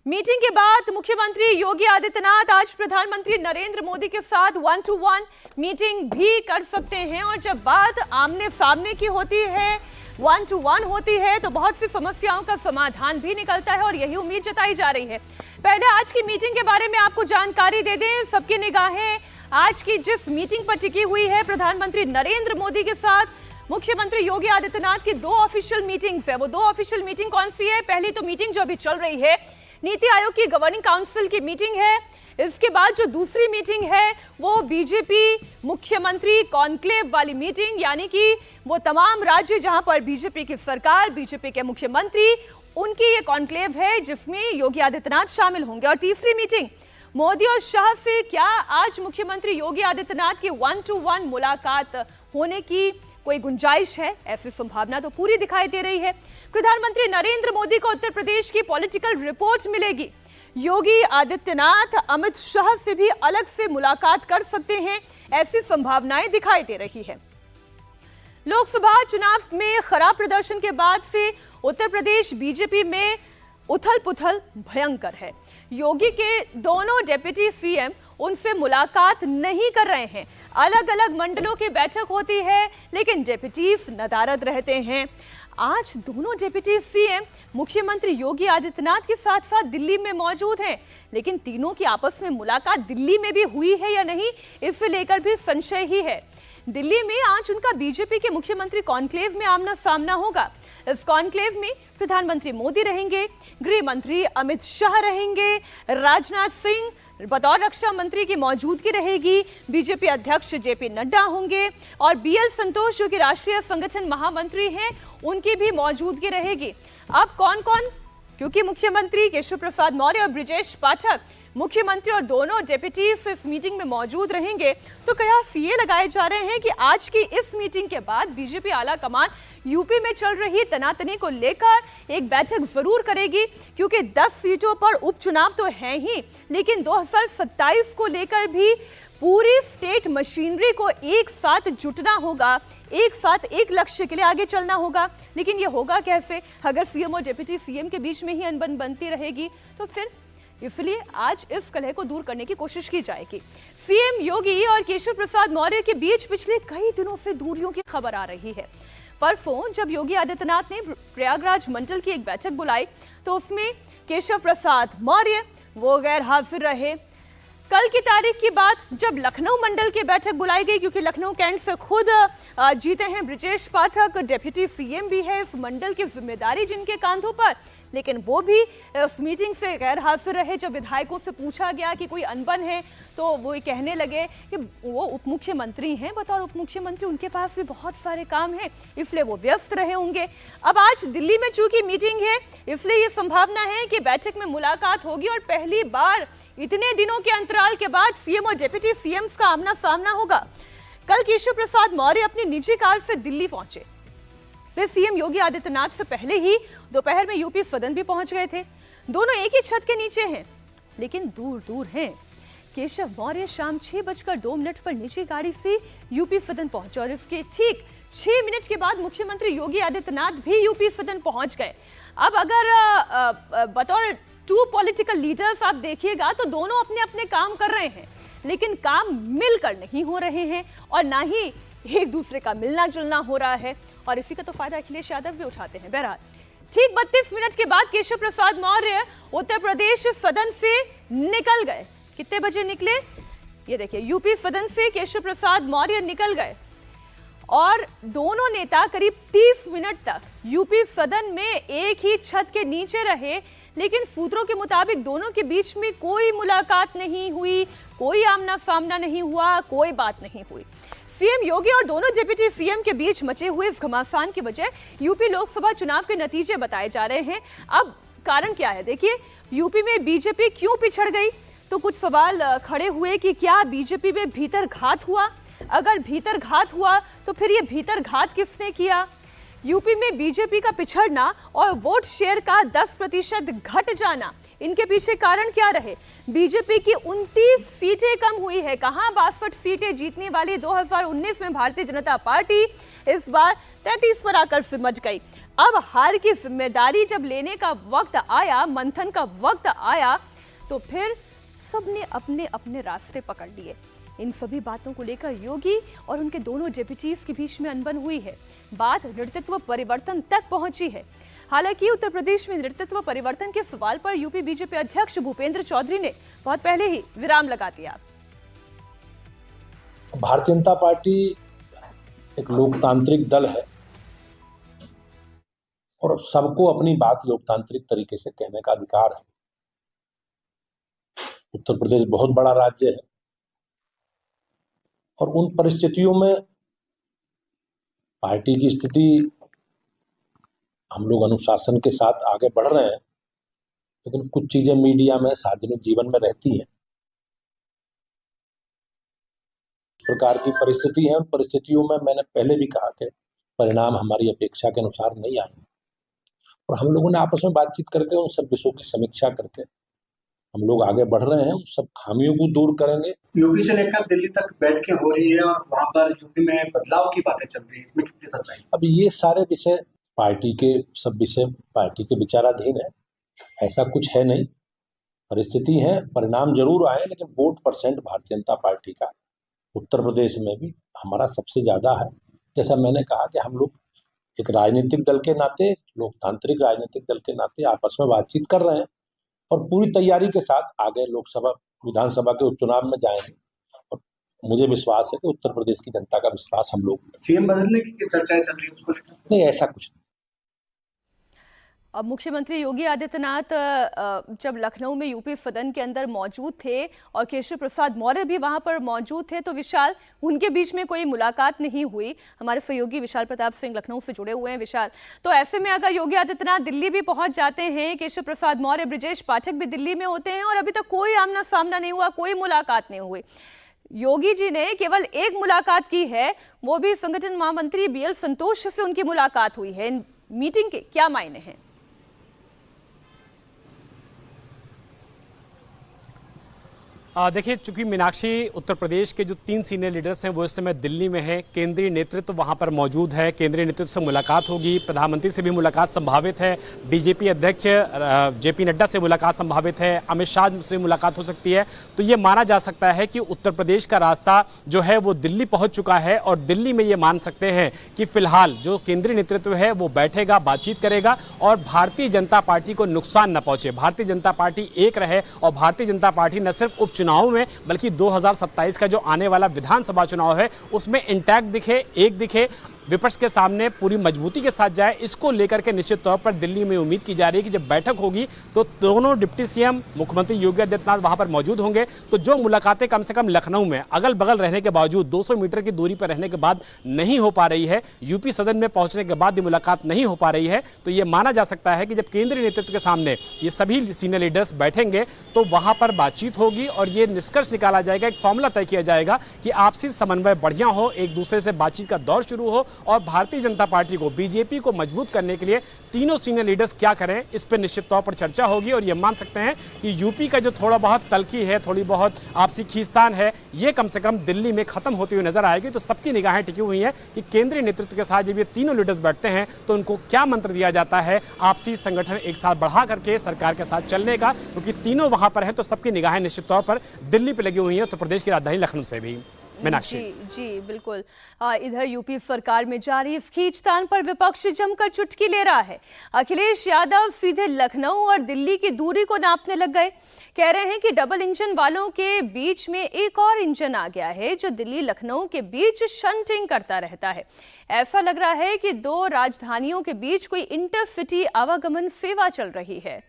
Meeting के बाद मुख्यमंत्री योगी आदित्यनाथ आज प्रधानमंत्री नरेंद्र मोदी के साथ 1-to-1 मीटिंग भी कर सकते हैं। और जब बात आमने सामने की होती है, 1-to-1 होती है, तो बहुत सी समस्याओं का समाधान भी निकलता है और यही उम्मीद जताई जा रही है। पहले आज की मीटिंग के बारे में आपको जानकारी दे दें। सबकी निगाहें आज की जिस मीटिंग पर टिकी हुई है, प्रधानमंत्री नरेंद्र मोदी के साथ मुख्यमंत्री योगी आदित्यनाथ की दो ऑफिशियल मीटिंग्स है। वो दो ऑफिशियल मीटिंग कौन सी है? पहली तो मीटिंग जो अभी चल रही है, नीति आयोग की गवर्निंग काउंसिल की मीटिंग है। इसके बाद जो दूसरी मीटिंग है वो बीजेपी मुख्यमंत्री कॉन्क्लेव वाली मीटिंग, यानी कि वो तमाम राज्य जहां पर बीजेपी की सरकार, बीजेपी के मुख्यमंत्री, उनकी ये कॉन्क्लेव है जिसमें योगी आदित्यनाथ शामिल होंगे। और तीसरी मीटिंग मोदी और शाह से क्या आज मुख्यमंत्री योगी आदित्यनाथ की 1-to-1 मुलाकात होने की कोई गुंजाइश है? ऐसी संभावना तो पूरी दिखाई दे रही है। प्रधानमंत्री नरेंद्र मोदी को उत्तर प्रदेश की पॉलिटिकल रिपोर्ट मिलेगी। योगी आदित्यनाथ अमित शाह से भी अलग से मुलाकात कर सकते हैं, ऐसी संभावनाएं दिखाई दे रही है। लोकसभा चुनाव में खराब प्रदर्शन के बाद से उत्तर प्रदेश बीजेपी में उथल पुथल भयंकर है। योगी के दोनों डिप्टी सीएम उनसे मुलाकात नहीं कर रहे हैं। अलग अलग मंडलों की बैठक होती है, लेकिन डिप्टीज नदारद रहते हैं। आज दोनों डिप्टी सीएम मुख्यमंत्री योगी आदित्यनाथ के साथ साथ दिल्ली में मौजूद हैं, लेकिन तीनों की आपस में मुलाकात दिल्ली में भी हुई है या नहीं, इसे लेकर भी संशय ही है। दिल्ली में आज उनका बीजेपी के मुख्यमंत्री कॉन्क्लेव में आमना सामना होगा। इस कॉन्क्लेव में प्रधानमंत्री मोदी रहेंगे, गृह मंत्री अमित शाह रहेंगे, राजनाथ सिंह बतौर रक्षा मंत्री की मौजूदगी रहेगी, बीजेपी अध्यक्ष जेपी नड्डा होंगे और बीएल संतोष जो कि राष्ट्रीय संगठन महामंत्री हैं, उनकी भी मौजूदगी रहेगी। अब कौन कौन? क्योंकि मुख्यमंत्री केशव प्रसाद मौर्य और ब्रिजेश पाठक मुख्यमंत्री और दोनों डिप्टीज इस मीटिंग में मौजूद रहेंगे, तो कयास ये लगाए जा रहे हैं कि आज की इस मीटिंग के बाद बीजेपी आला कमान यूपी में चल रही तनातनी को लेकर एक बैठक जरूर करेगी, क्योंकि 10 सीटों पर उपचुनाव तो है ही, लेकिन 2027 को लेकर भी पूरी स्टेट मशीनरी को एक साथ जुटना होगा, एक साथ एक लक्ष्य के लिए आगे चलना होगा। लेकिन ये होगा कैसे अगर सीएम और डिप्टी सीएम के बीच में ही अनबन बनती रहेगी? तो फिर इसलिए आज इस कलह को दूर करने की कोशिश की जाएगी। सीएम योगी और केशव प्रसाद मौर्य के बीच पिछले कई दिनों से दूरियों की खबर आ रही है। परसों जब योगी आदित्यनाथ ने प्रयागराज मंडल की एक बैठक बुलाई, तो उसमें केशव प्रसाद मौर्य वो गैर हाजिर रहे। कल की तारीख की बात जब लखनऊ मंडल की बैठक बुलाई गई, क्योंकि लखनऊ कैंट से खुद जीते हैं ब्रिजेश पाठक, डिप्टी सीएम भी है, इस मंडल की जिम्मेदारी जिनके कांधों पर, लेकिन वो भी इस मीटिंग से गैर हाजिर रहे। जब विधायकों से पूछा गया कि कोई अनबन है, तो वो कहने लगे कि वो उप मुख्यमंत्री हैं, बतौर उप मुख्यमंत्री उनके पास भी बहुत सारे काम हैं, इसलिए वो व्यस्त रहे होंगे। अब आज दिल्ली में चूंकि मीटिंग है, इसलिए ये संभावना है कि बैठक में मुलाकात होगी और पहली बार इतने दिनों के अंतराल के बाद सीएम और डिप्टी सीएम्स का आमना सामना होगा। कल केशव प्रसाद मौर्य अपनी निजी कार से दिल्ली पहुंचे। वे सीएम योगी आदित्यनाथ से पहले ही दोपहर में यूपी सदन भी पहुंच गए थे। दोनों एक ही छत के नीचे हैं, लेकिन दूर दूर हैं। केशव मौर्य शाम 6:02 पर निजी गाड़ी से यूपी सदन पहुंचे और इसके ठीक 6 मिनट के बाद मुख्यमंत्री योगी आदित्यनाथ भी यूपी सदन पहुंच गए। अब अगर बतौर 2 पॉलिटिकल लीडर्स आप देखिएगा तो दोनों अपने अपने काम कर रहे हैं, लेकिन काम मिलकर नहीं हो रहे हैं और ना ही एक दूसरे का मिलना जुलना हो रहा है, और इसी का तो फायदा अखिलेश यादव भी उठाते हैं। बहरहाल ठीक 32 मिनट के बाद केशव प्रसाद मौर्य उत्तर प्रदेश सदन से निकल गए। कितने बजे निकले? ये देखिए, यूपी सदन से केशव प्रसाद मौर्य निकल गए और दोनों नेता करीब 30 मिनट तक यूपी सदन में एक ही छत के नीचे रहे, लेकिन सूत्रों के मुताबिक दोनों के बीच में कोई मुलाकात नहीं हुई, कोई आमना सामना नहीं हुआ, कोई बात नहीं हुई। सीएम योगी और दोनों डिप्टी सीएम के बीच मचे हुए इस घमासान की वजह यूपी लोकसभा चुनाव के नतीजे बताए जा रहे हैं। अब कारण क्या है? देखिए, यूपी में बीजेपी क्यों पिछड़ गई, तो कुछ सवाल खड़े हुए कि क्या बीजेपी में भीतर घात हुआ? अगर भीतर घात हुआ तो फिर ये भीतर घात किसने किया? यूपी में बीजेपी का पिछड़ना और वोट शेयर का 10% घट जाना, इनके पीछे कारण क्या रहे? बीजेपी की 29 सीटें कम हुई है। कहां 62 सीटें जीतने वाली 2019 में भारतीय जनता पार्टी इस बार 33 पर आकर सिमट गई। अब हार की जिम्मेदारी जब लेने का वक्त आया, मंथन का वक्त आया, तो फिर सबने अपने अपने रास्ते पकड़ लिए। इन सभी बातों को लेकर योगी और उनके दोनों डेप्यूटीज के बीच में अनबन हुई है। बात नेतृत्व परिवर्तन तक पहुंची है। हालांकि उत्तर प्रदेश में नेतृत्व परिवर्तन के सवाल पर यूपी बीजेपी अध्यक्ष भूपेंद्र चौधरी ने बहुत पहले ही विराम लगा दिया। भारतीय जनता पार्टी एक लोकतांत्रिक दल है और सबको अपनी बात लोकतांत्रिक तरीके से कहने का अधिकार है। उत्तर प्रदेश बहुत बड़ा राज्य है और उन परिस्थितियों में पार्टी की स्थिति, हम लोग अनुशासन के साथ आगे बढ़ रहे हैं, लेकिन कुछ चीजें मीडिया में, सार्वजनिक जीवन में रहती हैं। इस प्रकार की परिस्थिति है। उन परिस्थितियों में मैंने पहले भी कहा कि परिणाम हमारी अपेक्षा के अनुसार नहीं आए और हम लोगों ने आपस में बातचीत करके उन सब विषयों की समीक्षा करके हम लोग आगे बढ़ रहे हैं। उन सब खामियों को दूर करेंगे। यूपी से लेकर दिल्ली तक बैठकें हो रही है और वहां पर यूपी में बदलाव की बातें चल रही है, इसमें कितनी सच्चाई? अब ये सारे विषय पार्टी के, सब विषय पार्टी के विचाराधीन है। ऐसा कुछ है नहीं, परिस्थिति है, परिणाम जरूर आए, लेकिन vote percent Bharatiya Janata party का उत्तर प्रदेश में भी हमारा सबसे ज्यादा है। जैसा मैंने कहा कि हम लोग एक राजनीतिक दल के नाते, लोकतांत्रिक राजनीतिक दल के नाते आपस में बातचीत कर रहे हैं और पूरी तैयारी के साथ आगे लोकसभा, विधानसभा के उपचुनाव में जाएंगे और मुझे विश्वास है कि उत्तर प्रदेश की जनता का विश्वास हम लोग। सीएम बदलने की चर्चाएं चल रही है, उसको लेकर नहीं, ऐसा कुछ नहीं। अब मुख्यमंत्री योगी आदित्यनाथ जब लखनऊ में यूपी सदन के अंदर मौजूद थे और केशव प्रसाद मौर्य भी वहां पर मौजूद थे, तो विशाल, उनके बीच में कोई मुलाकात नहीं हुई। हमारे सहयोगी विशाल प्रताप सिंह लखनऊ से जुड़े हुए हैं। विशाल, तो ऐसे में अगर योगी आदित्यनाथ दिल्ली भी पहुंच जाते हैं, केशव प्रसाद मौर्य, ब्रजेश पाठक भी दिल्ली में होते हैं और अभी तक कोई आमना सामना नहीं हुआ, कोई मुलाकात नहीं हुई। योगी जी ने केवल एक मुलाकात की है, वो भी संगठन महामंत्री BL संतोष से उनकी मुलाकात हुई है। मीटिंग के क्या मायने हैं? देखिए, चूंकि मीनाक्षी, उत्तर प्रदेश के जो 3 सीनियर लीडर्स हैं वो इस समय दिल्ली में हैं। केंद्रीय नेतृत्व वहां पर मौजूद है। केंद्रीय नेतृत्व से मुलाकात होगी। प्रधानमंत्री से भी मुलाकात संभावित है। बीजेपी अध्यक्ष JP नड्डा से मुलाकात संभावित है। अमित शाह से मुलाकात हो सकती है। तो ये माना जा सकता है कि उत्तर प्रदेश का रास्ता जो है वो दिल्ली पहुंच चुका है और दिल्ली में ये मान सकते हैं कि फिलहाल जो केंद्रीय नेतृत्व है वो बैठेगा, बातचीत करेगा और भारतीय जनता पार्टी को नुकसान न पहुंचे, भारतीय जनता पार्टी एक रहे और भारतीय जनता पार्टी न सिर्फ उपचुनाव में बल्कि 2027 का जो आने वाला विधानसभा चुनाव है उसमें इंटैक्ट दिखे, एक दिखे, विपक्ष के सामने पूरी मजबूती के साथ जाए। इसको लेकर के निश्चित तौर पर दिल्ली में उम्मीद की जा रही है कि जब बैठक होगी तो दोनों डिप्टी CM मुख्यमंत्री योगी आदित्यनाथ वहां पर मौजूद होंगे। तो जो मुलाकातें कम से कम लखनऊ में अगल बगल रहने के बावजूद 200 मीटर की दूरी पर रहने के बाद नहीं हो पा रही है, यूपी सदन में पहुंचने के बाद भी मुलाकात नहीं हो पा रही है, तो ये माना जा सकता है कि जब केंद्रीय नेतृत्व के सामने ये सभी सीनियर लीडर्स बैठेंगे तो वहां पर बातचीत होगी और ये निष्कर्ष निकाला जाएगा, एक फॉर्मूला तय किया जाएगा कि आपसी समन्वय बढ़िया हो, एक दूसरे से बातचीत का दौर शुरू हो और भारतीय जनता पार्टी को, बीजेपी को मजबूत करने के लिए तीनों सीनियर लीडर्स क्या करें, इस पर निश्चित तौर पर चर्चा होगी। और ये मान सकते हैं कि यूपी का जो थोड़ा बहुत तल्खी है, थोड़ी बहुत आपसी खींचतान है, ये कम से कम दिल्ली में खत्म होती हुई नजर आएगी। तो सबकी निगाहें टिकी हुई हैं कि केंद्रीय नेतृत्व के साथ जब ये तीनों लीडर्स बैठते हैं तो उनको क्या मंत्र दिया जाता है आपसी संगठन एक साथ बढ़ा करके सरकार के साथ चलने का, क्योंकि तीनों वहां पर है तो सबकी निगाहें निश्चित तौर पर दिल्ली पे लगी हुई हैं, उत्तर प्रदेश की राजधानी लखनऊ से भी। जी बिल्कुल। इधर यूपी सरकार में जारी इस खींचतान पर विपक्ष जमकर चुटकी ले रहा है। अखिलेश यादव सीधे लखनऊ और दिल्ली की दूरी को नापने लग गए। कह रहे हैं कि डबल इंजन वालों के बीच में एक और इंजन आ गया है जो दिल्ली लखनऊ के बीच शंटिंग करता रहता है। ऐसा लग रहा है कि 2 राजधानियों के बीच कोई इंटरसिटी आवागमन सेवा चल रही है।